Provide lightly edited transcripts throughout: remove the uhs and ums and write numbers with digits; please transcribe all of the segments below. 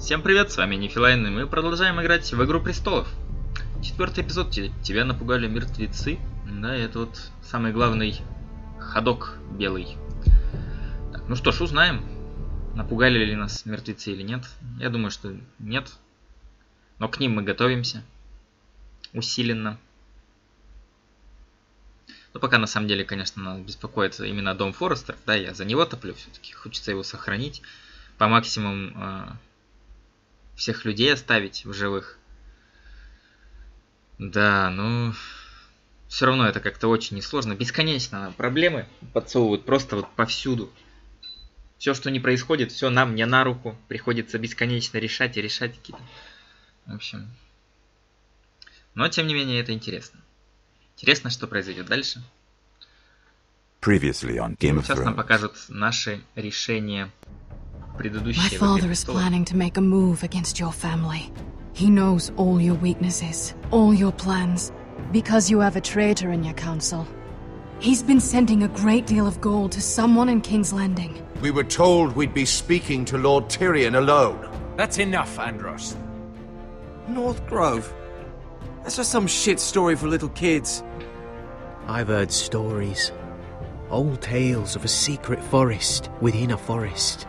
Всем привет, с вами Нифилайн, и мы продолжаем играть в Игру престолов. 4-й эпизод. Тебя напугали мертвецы. Да, это вот самый главный ходок белый. Так, ну что ж, узнаем, напугали ли нас мертвецы или нет. Я думаю, что нет. Но к ним мы готовимся. Усиленно. Но пока на самом деле, конечно, нас беспокоит именно дом Форрестеров. Да, я за него топлю все-таки. Хочется его сохранить. По максимуму всех людей оставить в живых. Да, ну... Все равно это как-то очень несложно. Бесконечно проблемы подсовывают просто вот повсюду. Все, что не происходит, все нам не на руку. Приходится бесконечно решать и решать какие-то. В общем... Но, тем не менее, это интересно. Интересно, что произойдет дальше. Сейчас нам покажут наши решения. My father is planning to make a move against your family. He knows all your weaknesses, all your plans, because you have a traitor in your council. He's been sending a great deal of gold to someone in King's Landing. We were told we'd be speaking to Lord Tyrion alone. That's enough, Andros. North Grove? That's just some shit story for little kids. I've heard stories. Old tales of a secret forest within a forest.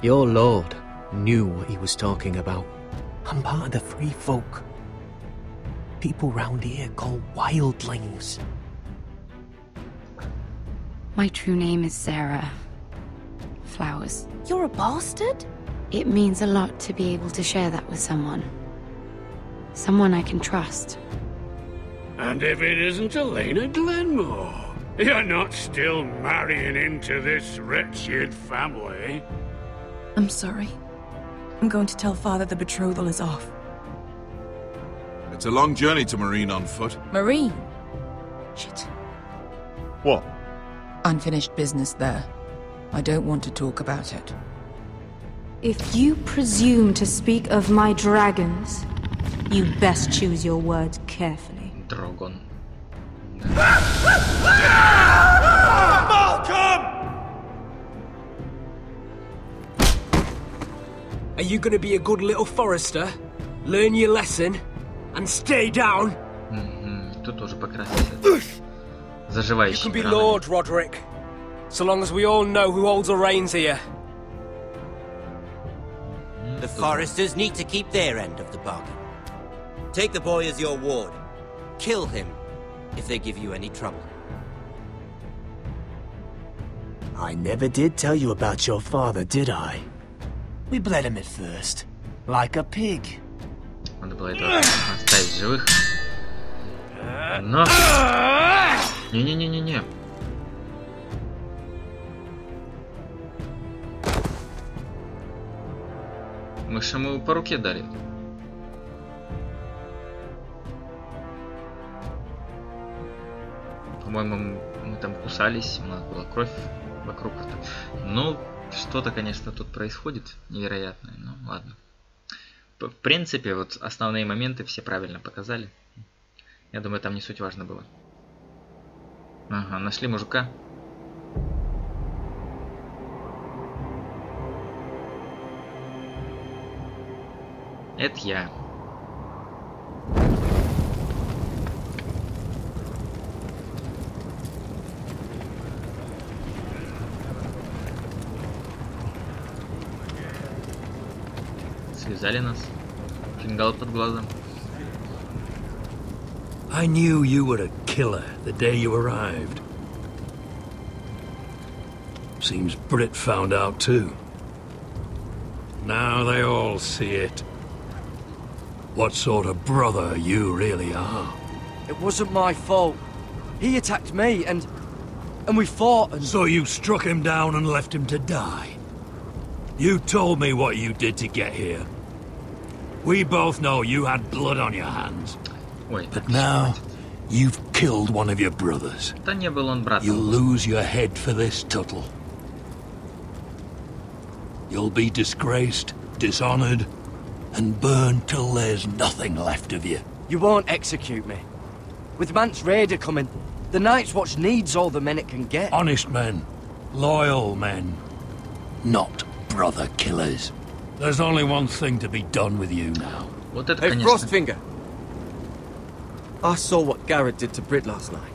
Your lord knew what he was talking about. I'm part of the free folk. People round here call wildlings. My true name is Sarah Flowers. You're a bastard? It means a lot to be able to share that with someone. Someone I can trust. And if it isn't Elena Glenmore, you're not still marrying into this wretched family. I'm sorry. I'm going to tell Father the betrothal is off. It's a long journey to Marine on foot. Marine? Shit. What? Unfinished business there. I don't want to talk about it. If you presume to speak of my dragons, you best choose your words carefully. Dragon. Malcolm! Are you gonna be a good little Forrester? Learn your lesson and stay down? Тут тоже покрасился. Заживающий. You can be Lord, Roderick. So long as we all know who holds the reins here. The Forresters need to keep their end of the bargain. Take the boy as your ward. Kill him if they give you any trouble. I never did tell you about your father, did I? We bled him at first, like a pig. Надо было этого оставить в живых. Но... Не-не-не-не-не. Мы же ему по руке дали. По-моему, мы там кусались, у нас была кровь вокруг. Ну, что-то, конечно, тут происходит невероятное. Ну, ладно. В принципе, вот основные моменты все правильно показали. Я думаю, там не суть важно было. Ага, нашли мужика. Это я. Связали нас. Фингал под глазом. I knew you were a killer the day you arrived. Seems Brit found out too. Now they all see it. What sort of brother you really are. It wasn't my fault. He attacked me and we fought and... So you struck him down and left him to die? You told me what you did to get here. We both know you had blood on your hands. Ой, but now, you've killed one of your brothers. Да не был он братом. You'll lose your head for this, Tuttle. You'll be disgraced, dishonored, and burned till there's nothing left of you. You won't execute me. With Mance Raider coming, the Night's Watch needs all the men it can get. Honest men. Loyal men. Not brother killers. There's only one thing to be done with you now. Вот это, Hey, конечно. Frostfinger. I saw what Garrett did to Brit last night.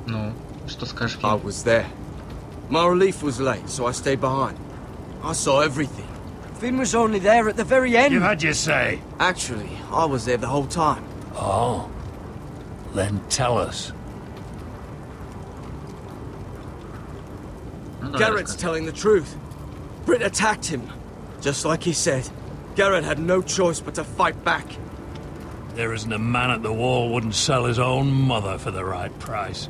Ну, что скажешь? I was there. My relief was late, so I stayed behind. I saw everything. Finn was only there at the very end. You had your say. Actually, I was there the whole time. Oh. Then tell us. Garrett's telling the truth. Brit attacked him. Just like he said. Garrett had no choice but to fight back. There isn't a man at the wall wouldn't sell his own mother for the right price.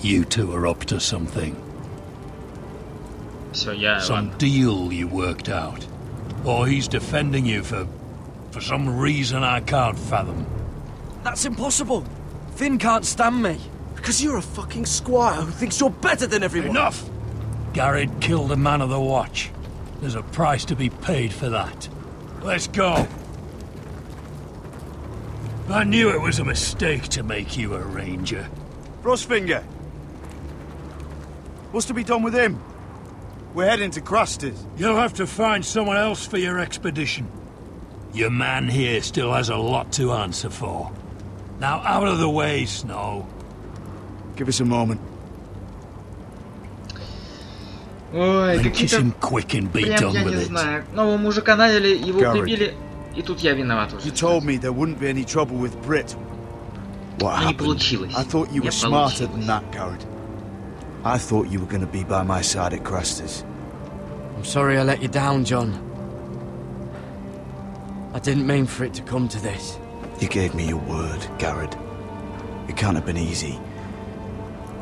You two are up to something. Some deal you worked out. Or he's defending you for some reason I can't fathom. That's impossible. Finn can't stand me. Because you're a fucking squire who thinks you're better than everyone. Enough! Garrett killed a man of the watch. There's a price to be paid for that. Let's go. I knew it was a mistake to make you a ranger. Frostfinger. What's to be done with him? We're heading to Cruster's. You'll have to find someone else for your expedition. Your man here still has a lot to answer for. Now out of the way, Snow. Give us a moment. Ой, какие-то... Прям я не знаю. Нового мужика наняли, его прибили, и тут я виноват уже. You told me there wouldn't be any trouble with Brit. What happened? Не получилось. I thought you were smarter than that, Garrett. I thought you were going to be by my side at Cruster's. I'm sorry I let you down, John. I didn't mean for it to come to this. You gave me your word, Garrett. It can't have been easy.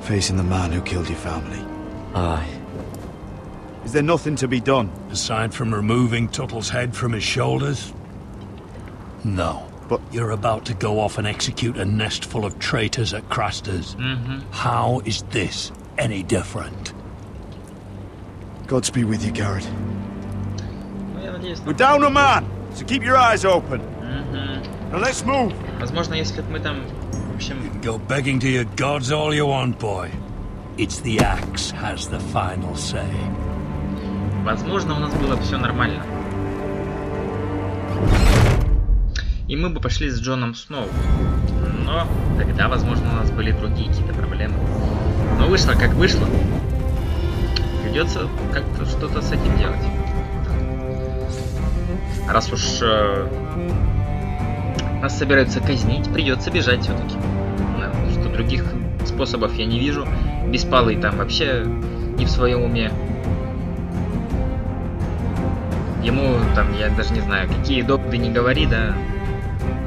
Facing the man who killed your family. Aye. Is there nothing to be done? Aside from removing Tuttle's head from his shoulders? No. But you're about to go off and execute a nest full of traitors at Craster's. How is this any different? Godspeed with you, Garrett. We're down a man, so keep your eyes open. Now let's move. Возможно, если бы мы там, в общем... You can go begging to your gods all you want, boy. It's the axe has the final say. Возможно, у нас было все нормально. И мы бы пошли с Джоном снова. Но тогда, возможно, у нас были другие какие-то проблемы. Но вышло как вышло. Придется как-то что-то с этим делать. Раз уж нас собираются казнить, придется бежать все-таки. Что других способов я не вижу. Беспалый там вообще не в своем уме. Ему там, я даже не знаю, какие доводы не говори, да.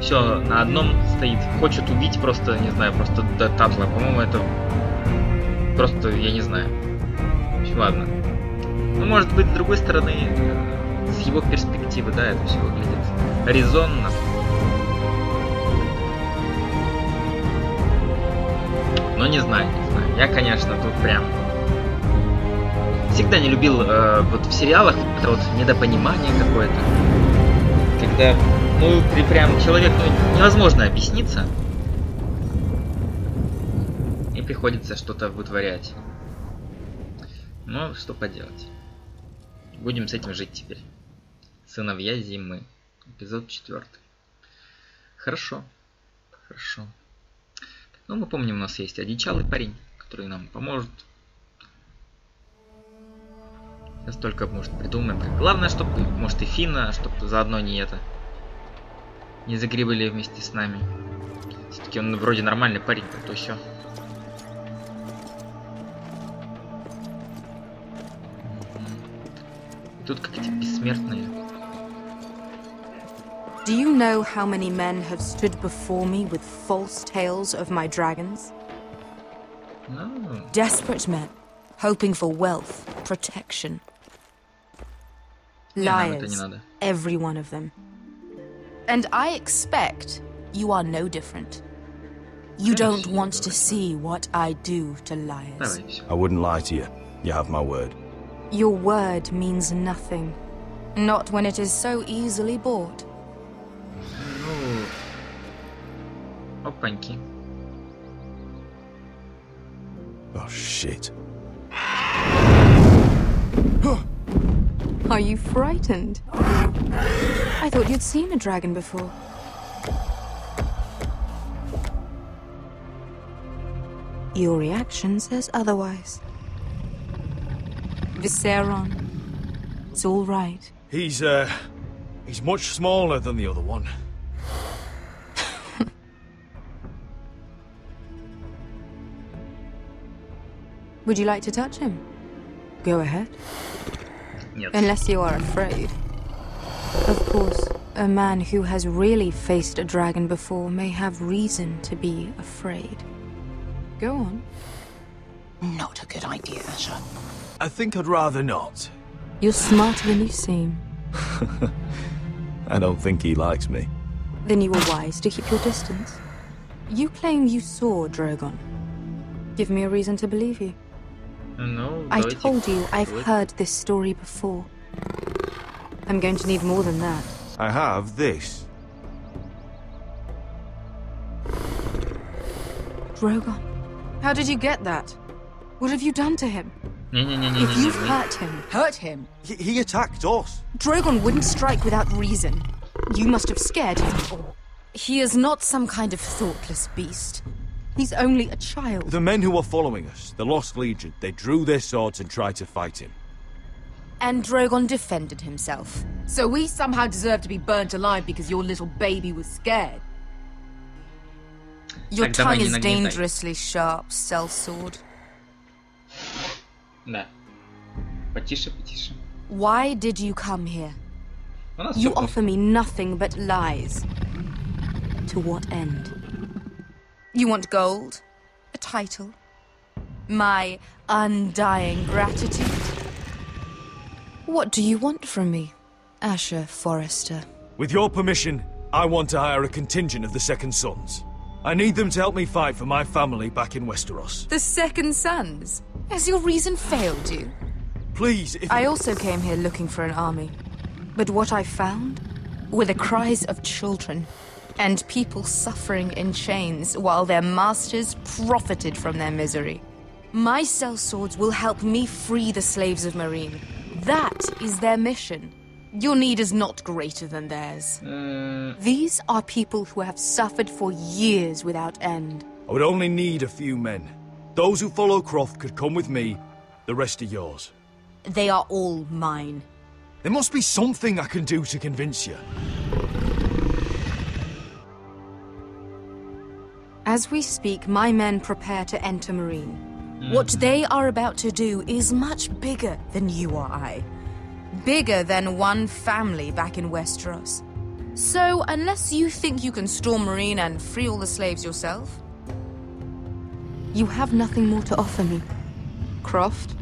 Все на одном стоит. Хочет убить просто, не знаю, просто до Татла. По-моему, это просто, я не знаю. Ладно. Ну, может быть, с другой стороны, с его перспективы, да, это все выглядит резонно. Но не знаю, не знаю. Я, конечно, тут прям всегда не любил вот в сериалах это вот недопонимание какое-то. Когда, ну, прям человек, ну, невозможно объясниться. И приходится что-то вытворять. Но что поделать. Будем с этим жить теперь. Сыновья зимы. Эпизод 4. Хорошо. Хорошо. Ну, мы помним, у нас есть одичалый парень, который нам поможет. Сейчас только, может, придумаем. Главное, чтобы, может, и Финна, чтобы заодно не это. Не загребали вместе с нами. Все-таки он вроде нормальный парень, то все. Тут как эти бессмертные. Do you know how many men have stood before me with false tales of my dragons? No. Desperate men, hoping for wealth, protection. Liars, every one of them. And I expect you are no different. You don't want to see what I do to liars. I wouldn't lie to you. You have my word. Your word means nothing. Not when it is so easily bought. Ну... Опаньки. Oh, shit. Are you frightened? I thought you'd seen a dragon before. Your reaction says otherwise. Visceron. It's all right. He's much smaller than the other one. Would you like to touch him? Go ahead. Yes. Unless you are afraid. Of course, a man who has really faced a dragon before may have reason to be afraid. Go on. Not a good idea, Asher. I think I'd rather not. You're smarter than you seem. I don't think he likes me. Then you were wise to keep your distance. You claim you saw Drogon. Give me a reason to believe you. No, I told you I've heard this story before. I'm going to need more than that. I have this. Drogon, how did you get that? What have you done to him? If you've hurt him. He attacked us. Drogon wouldn't strike without reason. You must have scared him. He is not some kind of thoughtless beast. He's only a child. The men who were following us, the Lost Legion, they drew their swords and tried to fight him. And Drogon defended himself. So we somehow deserve to be burnt alive because your little baby was scared? Your tongue is dangerously sharp, sellsword. Да. Потише, потише. Why did you come here? You offer me nothing but lies. To what end? You want gold? A title? My undying gratitude? What do you want from me, Asher Forrester? With your permission, I want to hire a contingent of the Second Sons. I need them to help me fight for my family back in Westeros. The Second Sons? Has your reason failed you? Please, if... I also came here looking for an army. But what I found were the cries of children and people suffering in chains while their masters profited from their misery. My sellswords will help me free the slaves of Meereen. That is their mission. Your need is not greater than theirs. These are people who have suffered for years without end. I would only need a few men. Those who follow Croft could come with me, the rest are yours. They are all mine. There must be something I can do to convince you. As we speak, my men prepare to enter Meereen. What they are about to do is much bigger than you or I. Bigger than one family back in Westeros. So, unless you think you can storm Meereen and free all the slaves yourself, you have nothing more to offer me, Croft.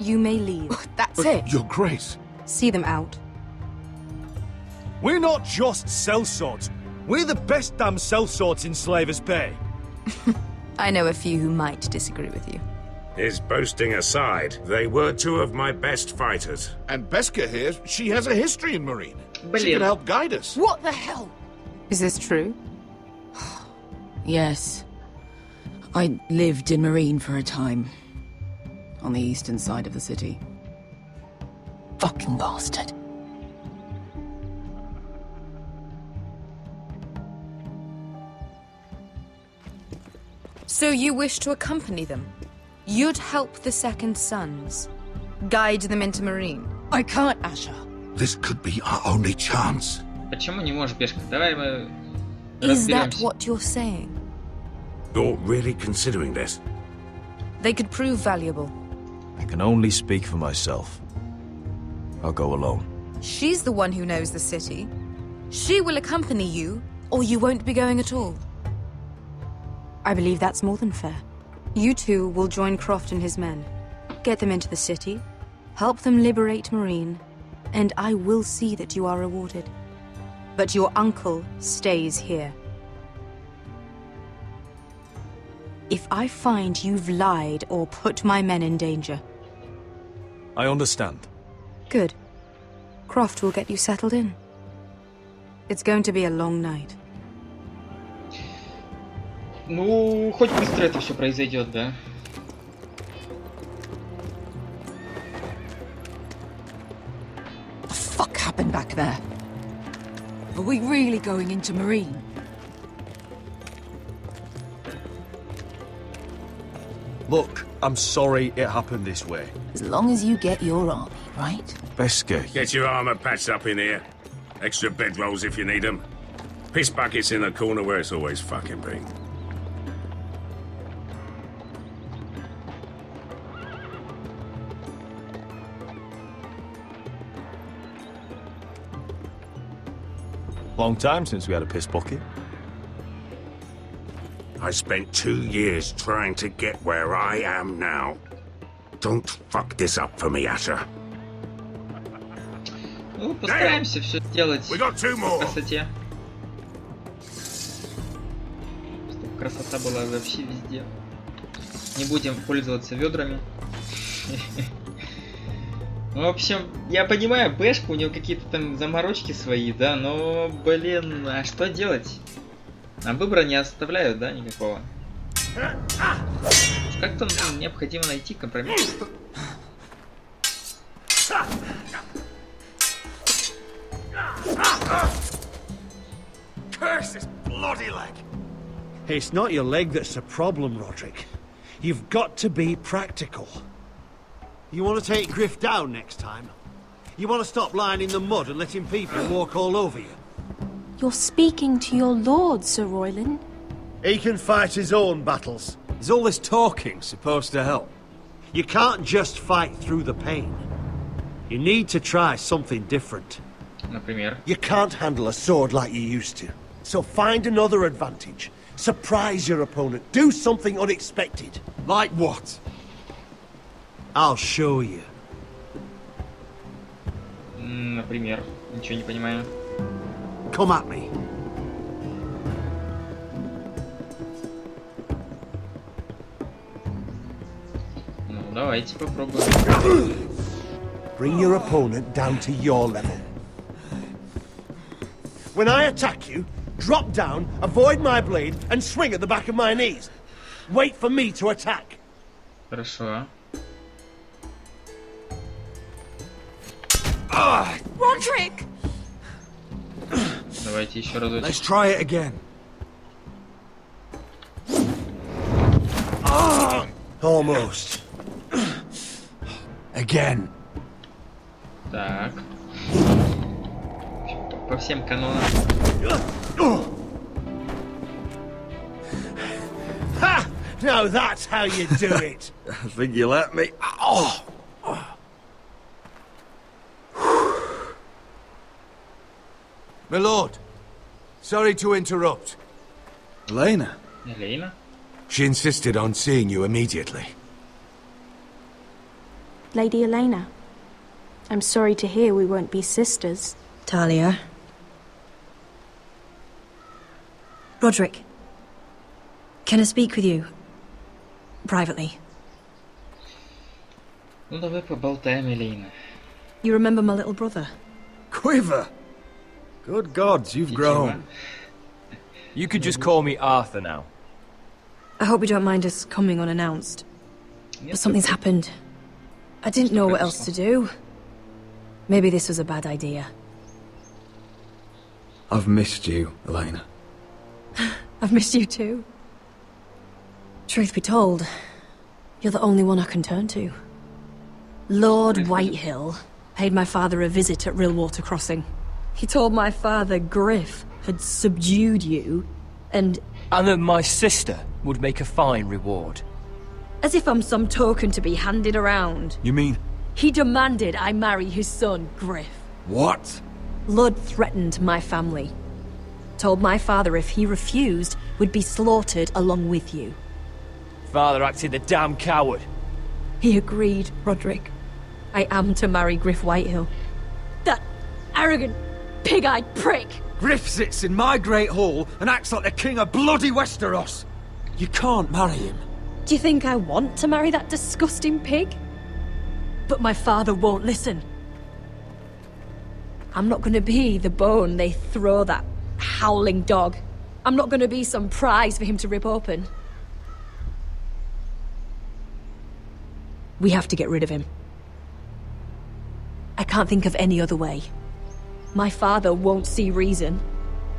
You may leave. That's it. Your Grace. See them out. We're not just sellswords. We're the best damn sellswords in Slavers Bay. I know a few who might disagree with you. His boasting aside, they were two of my best fighters. And Beskha here, she has a history in Meereen. She can help guide us. What the hell? Is this true? Yes. I lived in Meereen for a time. On the eastern side of the city. Fucking bastard. So you wish to accompany them? You'd help the Second Sons? Guide them into Meereen? I can't, Asher. This could be our only chance. Почему не можешь пешкой? Давай мы Is that разберемся. what you're saying? You're really considering this? They could prove valuable. I can only speak for myself. I'll go alone. She's the one who knows the city. She will accompany you, or you won't be going at all. I believe that's more than fair. You two will join Croft and his men. Get them into the city, help them liberate Meereen, and I will see that you are rewarded. But your uncle stays here. If I find you've lied or put my men in danger... I understand. Good. Croft will get you settled in. It's going to be a long night. Ну, хоть быстро это все произойдет, да? What the fuck happened back there? Are we really going into Marine? Look, I'm sorry it happened this way. As long as you get your army, right? Beske. Get your armor patched up in here. Extra bedrolls if you need them. Piss buckets in the corner where it's always fucking been. Long time since we had a piss bucket. I spent 2 years trying to get where I am now. Don't fuck this up for me, Asher. Ну, постараемся все сделать по красоте. Чтобы красота была вообще везде. Не будем пользоваться ведрами. Ну, в общем, я понимаю, Бэшка, у него какие-то там заморочки свои, да, но, блин, а что делать? Нам выбора не оставляют, да, никакого. Как-то необходимо найти компромисс. Curse this bloody leg! It's not your leg that's the problem, Roderick. You've got to be practical. You want to take Griff down next time? You want to stop lying in the mud and letting people walk all over you? You're speaking to your lord, Sir Royland. He can fight his own battles. Is all this talking supposed to help? You can't just fight through the pain. You need to try something different. Например? You can't handle a sword like you used to. So find another advantage. Surprise your opponent. Do something unexpected. Like what? I'll show you. Например, ничего не понимаю. Come at me. Ну, давайте попробуем. Bring your opponent down to your level. When I attack you, drop down, avoid my blade, and swing at the back of my knees. Wait for me to attack. Хорошо. Roderick! Давайте еще разочек. Let's try it again. Almost. Again. Так. По всем канонам. Ha! Now that's how you do it. I think you let me. Oh. My lord, sorry to interrupt. Elena? Elena? She insisted on seeing you immediately. Lady Elena, I'm sorry to hear we won't be sisters. Talia. Roderick, can I speak with you? Privately. Ну давай поболтаем, Элейна. You remember my little brother? Quiver! Good gods, you've grown. You could just call me Arthur now. I hope you don't mind us coming unannounced. But something's happened. I didn't know what else to do. Maybe this was a bad idea. I've missed you, Elena. I've missed you too. Truth be told, you're the only one I can turn to. Lord Whitehill paid my father a visit at Rillwater Crossing. He told my father Griff had subdued you, and that my sister would make a fine reward. As if I'm some token to be handed around. You mean? He demanded I marry his son, Griff. What? Lord threatened my family. Told my father if he refused, we'd be slaughtered along with you. Father acted the damn coward. He agreed, Roderick. I am to marry Griff Whitehill. That arrogant, pig-eyed prick! Griff sits in my great hall and acts like the king of bloody Westeros. You can't marry him. Do you think I want to marry that disgusting pig? But my father won't listen. I'm not gonna be the bone they throw that howling dog. I'm not gonna be some prize for him to rip open. We have to get rid of him. I can't think of any other way. My father won't see reason.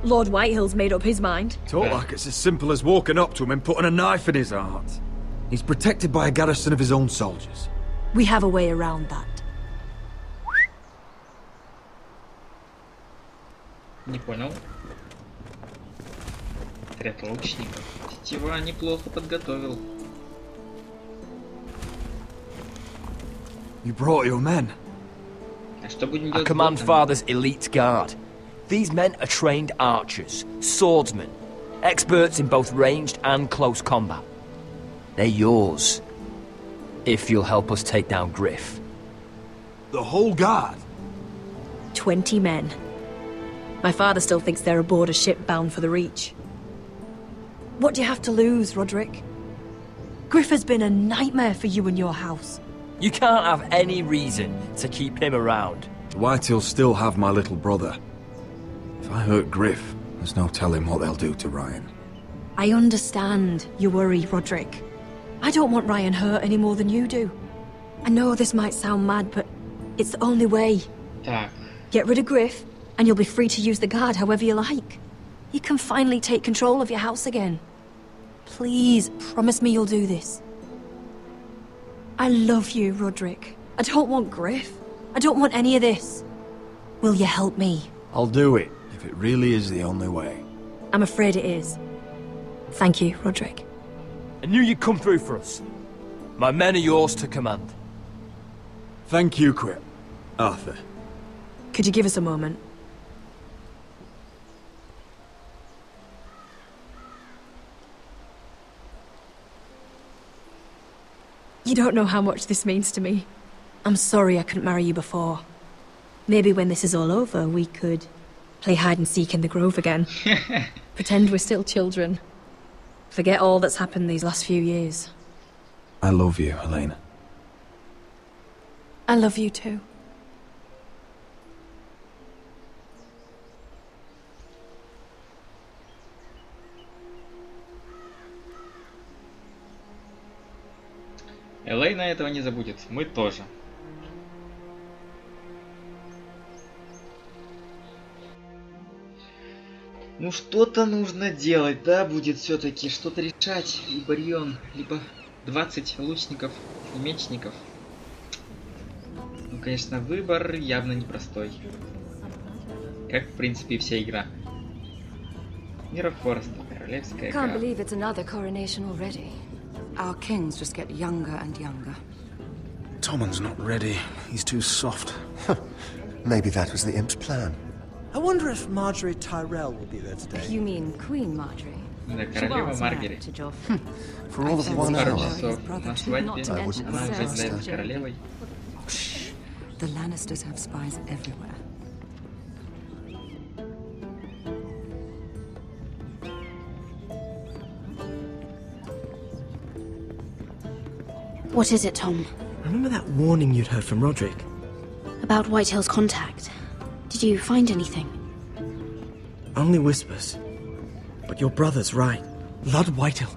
Lord Whitehill's made up his mind. Talk like it's as simple as walking up to him and putting a knife in his heart. He's protected by a garrison of his own soldiers. We have a way around that. Не понял. Отряд лучников. Тетива неплохо подготовил. You brought your men. А что будем I делать? command Father's elite guard. These men are trained archers, swordsmen, experts in both ranged and close combat. They're yours, if you'll help us take down Griff. The whole guard? 20 men. My father still thinks they're aboard a ship bound for the Reach. What do you have to lose, Roderick? Griff has been a nightmare for you and your house. You can't have any reason to keep him around. Whitehill'll still have my little brother. If I hurt Griff, there's no telling what they'll do to Ryan. I understand your worry, Roderick. I don't want Ryan hurt any more than you do. I know this might sound mad, but it's the only way. Так. Get rid of Griff, and you'll be free to use the guard however you like. You can finally take control of your house again. Please, promise me you'll do this. I love you, Roderick. I don't want Griff. I don't want any of this. Will you help me? I'll do it, if it really is the only way. I'm afraid it is. Thank you, Roderick. I knew you'd come through for us. My men are yours to command. Thank you, Quip. Arthur. Could you give us a moment? You don't know how much this means to me. I'm sorry I couldn't marry you before. Maybe when this is all over, we could play hide and seek in the grove again. Pretend we're still children. Forget all that's happened these last few years. I love you, Helena. I love you too. Элейна этого не забудет. Мы тоже. Ну что-то нужно делать, да, будет все-таки что-то решать. Либо Рион, либо 20 лучников и мечников. Ну, конечно, выбор явно непростой. Как, в принципе, и вся игра. Мира Форрестера, королевская игра. Can't believe it's another coronation already. Our kings just get younger and younger. Tommen's not ready. He's too soft. Maybe that was the imp's plan. I wonder if Marjorie Tyrell will be there today. You mean Queen Marjorie? Да, королева Маргаret. For all of 1 hour. На свадьбе она является королевой. The Lannisters have spies everywhere. What is it, Tom? Remember that warning you'd heard from Roderick? About Whitehill's contact. Did you find anything? Only whispers. But your brother's right. Lord Whitehill.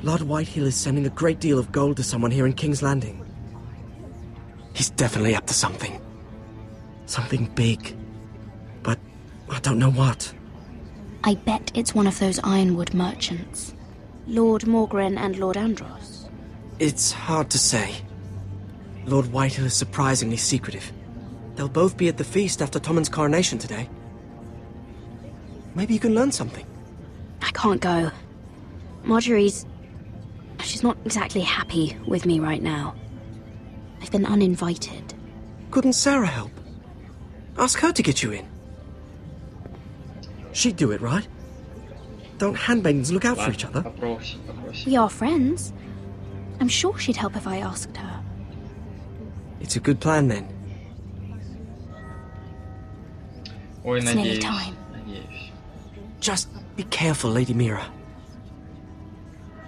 Lord Whitehill is sending a great deal of gold to someone here in King's Landing. He's definitely up to something. Something big. But I don't know what. I bet it's one of those ironwood merchants. Lord Morgren and Lord Andros. It's hard to say. Lord Whitehill is surprisingly secretive. They'll both be at the feast after Tommen's coronation today. Maybe you can learn something. I can't go. Marjorie's... she's not exactly happy with me right now. I've been uninvited. Couldn't Sarah help? Ask her to get you in. She'd do it, right? Don't handmaidens look out for each other? We are friends. I'm sure she'd help if I asked her. It's a good plan, then. Ой, It's nearly надеюсь. time. Надеюсь. Just be careful, Lady Mira.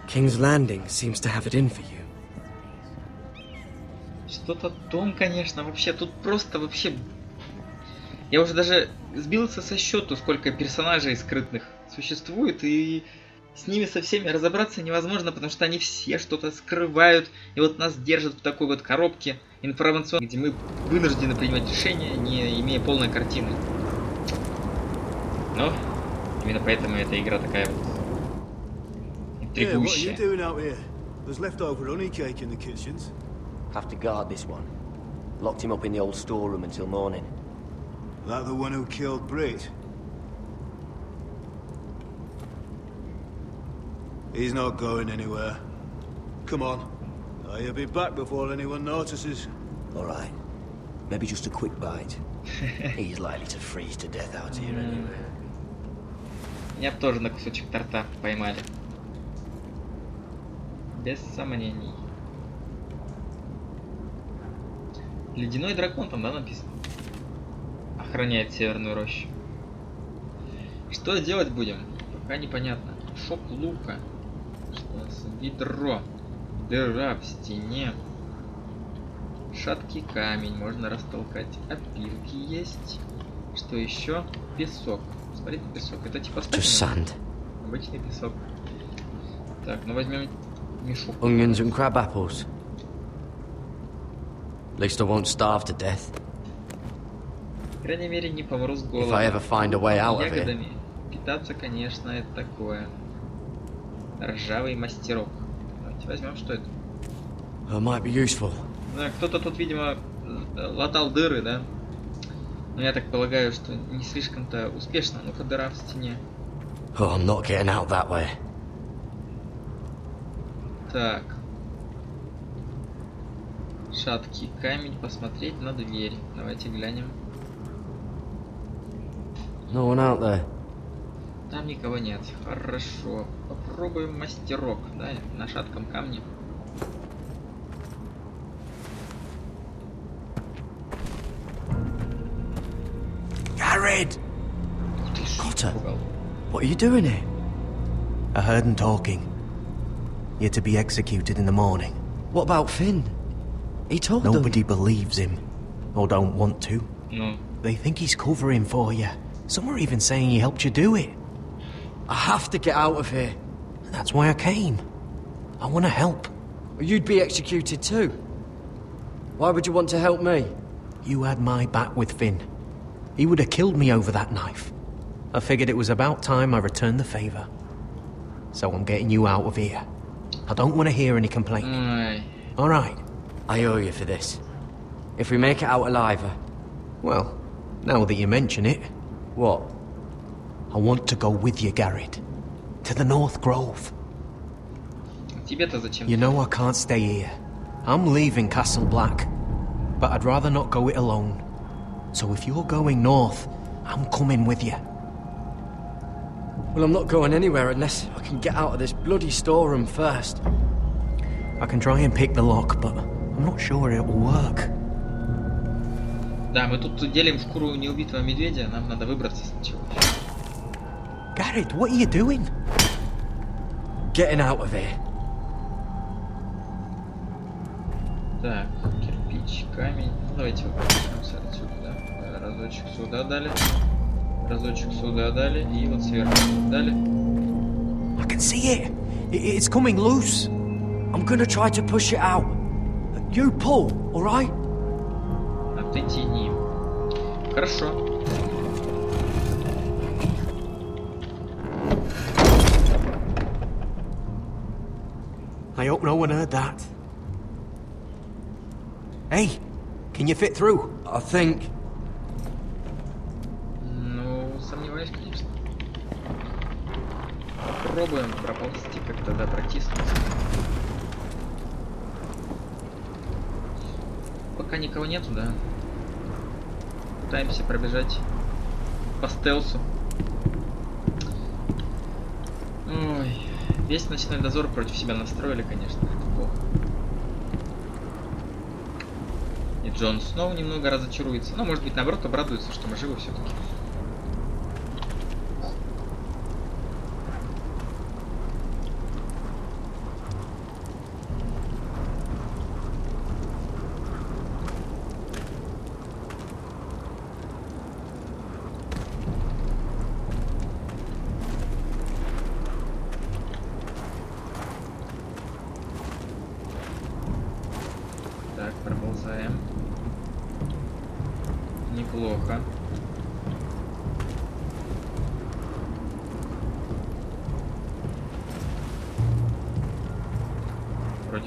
King's Landing seems to have it in for you. Что-то Том, конечно, вообще. Тут просто вообще... Я уже даже сбился со счету, сколько персонажей скрытных существует, и с ними со всеми разобраться невозможно, потому что они все что-то скрывают, и вот нас держат в такой вот коробке информационной, где мы вынуждены принимать решения, не имея полной картины. Но именно поэтому эта игра такая вот интригующая. Have to guard this one. Locked him up in the old storeroom until morning. That the one who killed Brit? He's not going anywhere. Come on. He'll be back before anyone notices. All right. Maybe just a quick bite. He's likely to freeze to death out here anyway. Меня бы тоже на кусочек торта поймали. Без сомнений. Ледяной дракон там, да, написано? Охраняет северную рощу. Что делать будем? Пока непонятно. Шоп лука. Что у нас? Ведро. Дыра в стене. Шаткий камень. Можно растолкать. Опилки есть. Что еще? Песок. Смотрите, песок. Это типа стакан? Обычный песок. Так, ну возьмем мешок. Onions and crab apples. At least I won't starve to death. По крайней мере, не помру с голоду. If I ever find a way out of it. Ягодами питаться, конечно, это такое. Ржавый мастерок. Давайте возьмем, что это. It might be useful. Да, кто-то тут, видимо, латал дыры, да? Но я так полагаю, что не слишком-то успешно. Ну-ка, дыра в стене. Oh, I'm not getting out that way. Так. Шаткий камень, посмотреть на дверь. Давайте глянем. No one out there. Там никого нет. Хорошо. Попробуем мастерок, да, на шатком камне. Garrett! Cotter, what are you doing here? I heard him talking. You're to be executed in the morning. What about Finn? He told them. Nobody believes him, or don't want to. No. They think he's covering for you. Some are even saying he helped you do it. I have to get out of here. That's why I came. I want to help. You'd be executed too. Why would you want to help me? You had my back with Finn. He would have killed me over that knife. I figured it was about time I returned the favor. So I'm getting you out of here. I don't want to hear any complaining. All right. I owe you for this. If we make it out alive... Well, now that you mention it... What? I want to go with you, Garrett. To the North Grove. Тебе-то зачем? You know I can't stay here. I'm leaving Castle Black. But I'd rather not go it alone. So if you're going north, I'm coming with you. Well, I'm not going anywhere unless I can get out of this bloody storeroom first. I can try and pick the lock, but I'm not sure it will work. Да, мы тут делим шкуру неубитого медведя, нам надо выбраться сначала. Garrett, what are you doing? Getting out of here. Так, кирпич, камень. Ну, давайте выберемся отсюда, да? Разочек сюда дали. Разочек сюда дали. И вот сверху дали. I can see it. It's coming loose. I'm gonna try to push it out. You pull, all right? А ты тяни. Хорошо. I hope no one heard that. Hey, can you fit through? I think. Ну, сомневаюсь, конечно. Попробуем проползти как-то, да, протиснуться. Пока никого нету, да. Пытаемся пробежать по стелсу. Ой, весь ночной дозор против себя настроили, конечно, это плохо. И Джон снова немного разочаруется. Но, может быть, наоборот, обрадуется, что мы живы все-таки.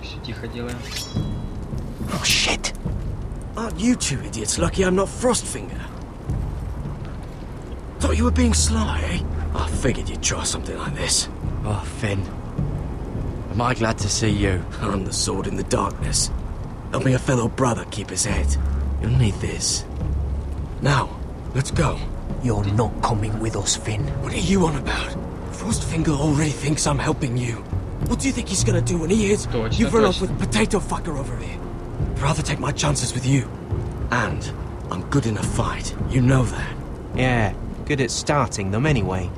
Все тихо делаем. Oh shit! Aren't you two idiots lucky I'm not Frostfinger? Thought you were being sly, eh? I figured you'd try something like this. Oh, Finn. Am I glad to see you? I'm the sword in the darkness. Help me a fellow brother keep his head. You'll need this. Now, let's go. You're not coming with us, Finn. What are you on about? Frostfinger already thinks I'm helping you. What do you think he's gonna do when he hears you've run off with potato fucker over here? I'd rather take my chances with you. And I'm good in a fight. You know that. Yeah, good at starting them anyway.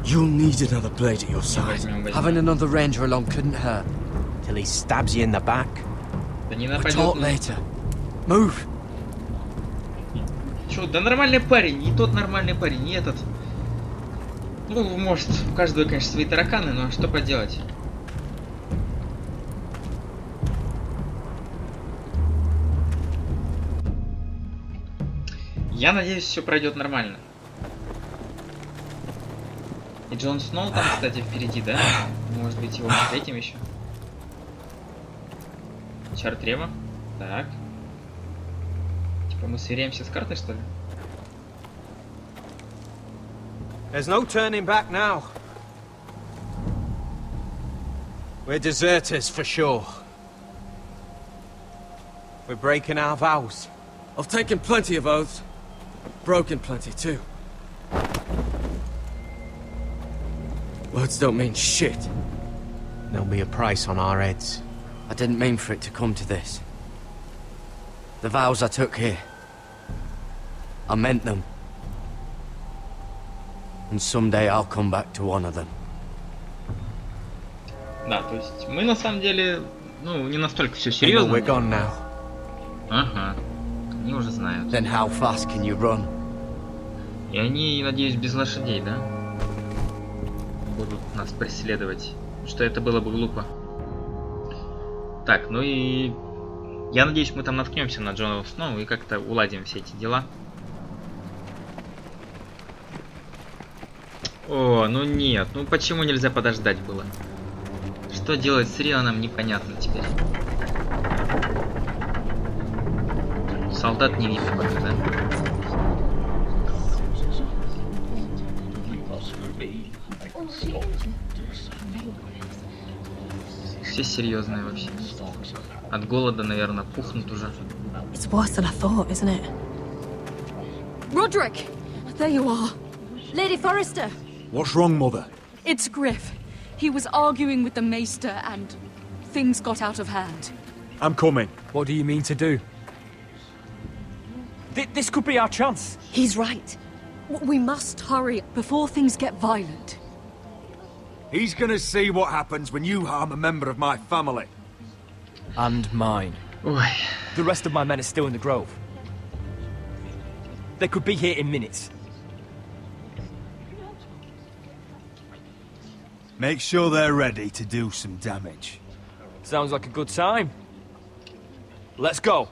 You'll need another blade at your side. Having another ranger along couldn't hurt. Till he stabs you in the back. We'll talk later. Move. Чё, да нормальный парень, и тот нормальный парень, и этот. Ну, может, у каждого, конечно, свои тараканы, но что поделать? Я надеюсь, все пройдет нормально. И Джон Сноу там, кстати, впереди, да? Может быть, его встретим еще. Чар Трема. Так. Типа мы сверяемся с картой, что ли? There's no turning back now. We're deserters for sure. We're breaking our vows. I've taken plenty of oaths. Broken plenty too. Words don't mean shit. There'll be a price on our heads. I didn't mean for it to come to this. The vows I took here, I meant them. And someday I'll come back to honor them. Да, то есть мы на самом деле, ну, не настолько все серьезно. We're gone now. Ага, они уже знают. Then how fast can you run? И они, надеюсь, без лошадей, да? Будут нас преследовать. Что это было бы глупо. Так, ну и... Я надеюсь, мы там наткнемся на Джона Сноу и как-то уладим все эти дела. О, ну нет, ну почему нельзя подождать было? Что делать с Рионом, непонятно теперь. Солдат не видно пока, да? Все серьезные вообще. От голода, наверное, пухнут уже. It's worse than I thought, isn't it? Roderick! There you are. Lady Forrester! What's wrong, Mother? It's Griff. He was arguing with the Maester and things got out of hand. I'm coming. What do you mean to do? This could be our chance. He's right. We must hurry before things get violent. He's gonna see what happens when you harm a member of my family. And mine. Ой. The rest of my men are still in the grove. They could be here in minutes. Make sure they're ready to do some damage. Sounds like a good time. Let's go.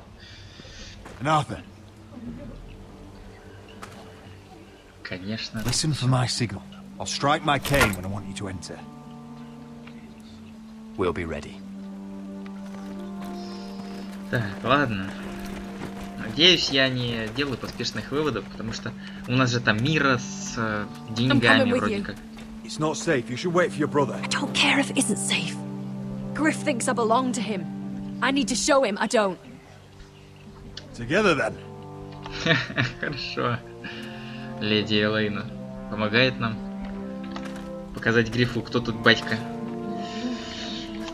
Nothing. Конечно. Listen for my signal. I'll strike my cane when I want you to enter. We'll be ready. Так, ладно. Надеюсь, я не делаю поспешных выводов, потому что у нас же там мира с деньгами вроде как. It's not safe. You should wait for your brother. I don't care if it isn't safe. Griff thinks I belong to him. I need to show him I don't. Together then. Хорошо. Леди Элейна помогает нам показать Грифу, кто тут батька.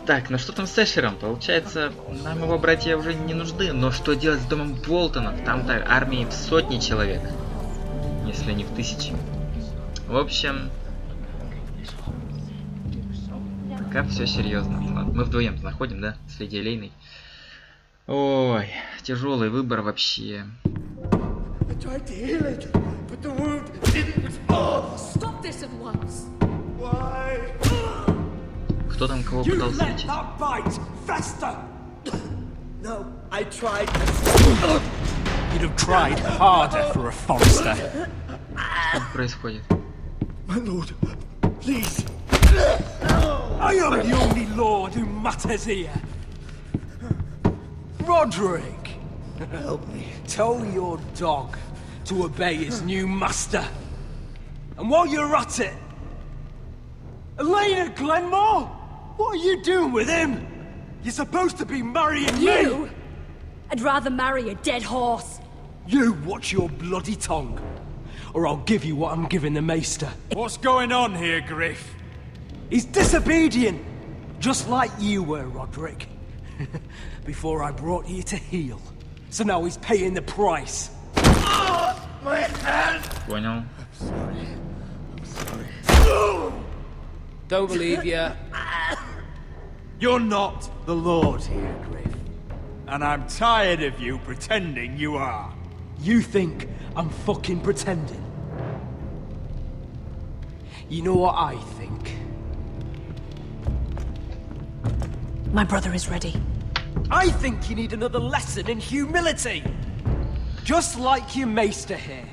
Так, ну что там с Эшером? Получается, нам его братья уже не нужны. Но что делать с домом Болтонов? Там-то армии в сотни человек. Если не в тысячи. В общем... Пока все серьезно. Ладно, мы вдвоем находим, да? С леди Элейной. Ой, тяжелый выбор вообще. Кто там кого пытался лечить? No, I tried. You'd have tried harder for a Forrester. Что происходит? My lord, please. I am the only lord who matters here. Roderick, help me. Tell your dog to obey his new master. And while you're at it, Elena Glenmore, what are you doing with him? You're supposed to be marrying me. I'd rather marry a dead horse. You watch your bloody tongue, or I'll give you what I'm giving the Maester. What's going on here, Griff? He's disobedient, just like you were, Roderick. Before I brought you to heel. So now he's paying the price. My hand! Понял. I'm sorry. Don't believe you. You're not the Lord here, Griff. And I'm tired of you pretending you are. You think I'm fucking pretending? You know what I think? My brother is ready. I think you need another lesson in humility. Just like your maester here.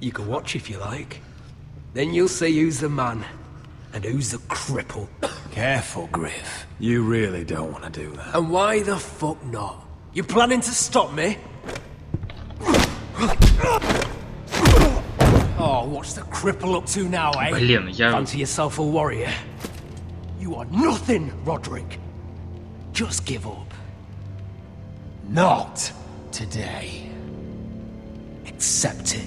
You can watch if you like. Then you'll see who's the man and who's the cripple. Careful, Griff. You really don't want to do that. And why the fuck not? You planning to stop me? Oh, what's the cripple up to now, eh? Блин, Fancy yourself a warrior. You are nothing, Roderick. Just give up. Not today. Accept it.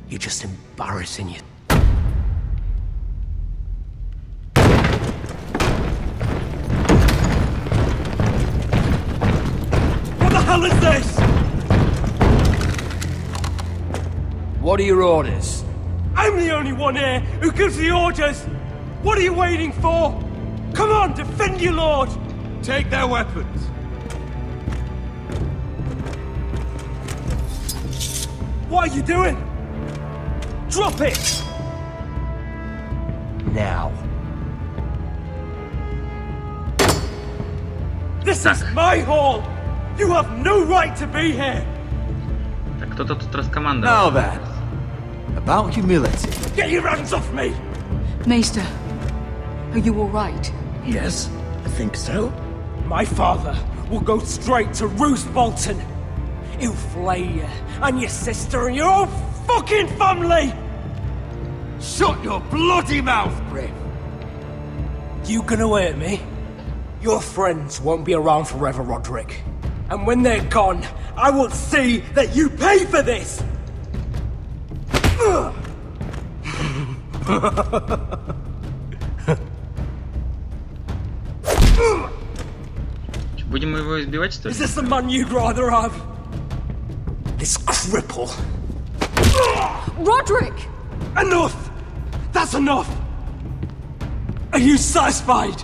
You're just embarrassing you. What the hell is this? What are your orders? I'm the only one here who gives the orders. What are you waiting for? Come on, defend your lord. Take their weapons. What are you doing? Drop it! Now. This is my hall! You have no right to be here! Так, кто-то тут раскомандовал. Now then, about humility. Get your hands off me! Maester, are you all right? Yes, I think so. My father will go straight to Roose Bolton. He'll flay you, and your sister, and your whole fucking family! Shut your bloody mouth, Griff! You gonna hurt me? Your friends won't be around forever, Roderick. And when they're gone, I will see that you pay for this! Будем его избивать, что ли? Is this the man you'd rather have? This cripple. Roderick! Enough! That's enough! Are you satisfied?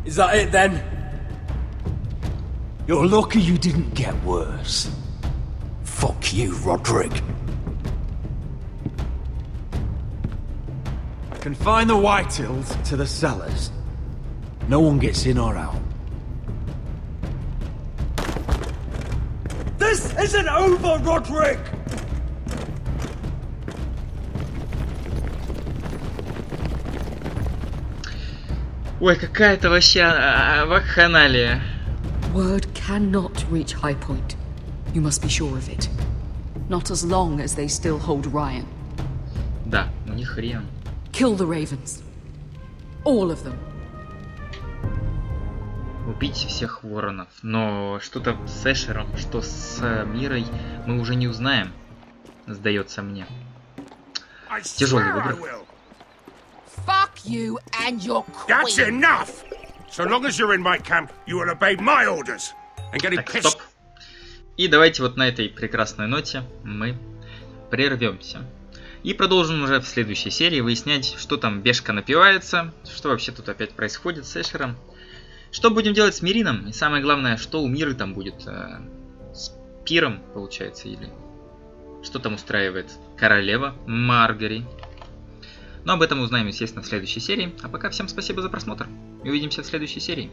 Is that it then? You're lucky you didn't get worse. Fuck you, Roderick. Confine the Whitehills to the cellars. No one gets in or out. This isn't over, Roderick! Ой, какая-то вообще вакханалия. Word cannot reach High Point. You must be sure of it. Not as long as they still hold Ryan. Да, у них хрен. Kill the ravens. All of them. Убить всех воронов. Но что-то с Эшером, что с Мирой, мы уже не узнаем. Сдается мне. Тяжелый выбор. Fuck you and your queen. That's enough! So long as you're in my camp, you will obey my orders. And getting pissed. Стоп. И давайте вот на этой прекрасной ноте мы прервемся. И продолжим уже в следующей серии выяснять, что там Бешка напивается, что вообще тут опять происходит с Эшером. Что будем делать с Мирином? И самое главное, что у Миры там будет с пиром, получается, или что там устраивает королева Маргари. Но об этом узнаем, естественно, в следующей серии. А пока всем спасибо за просмотр. Увидимся в следующей серии.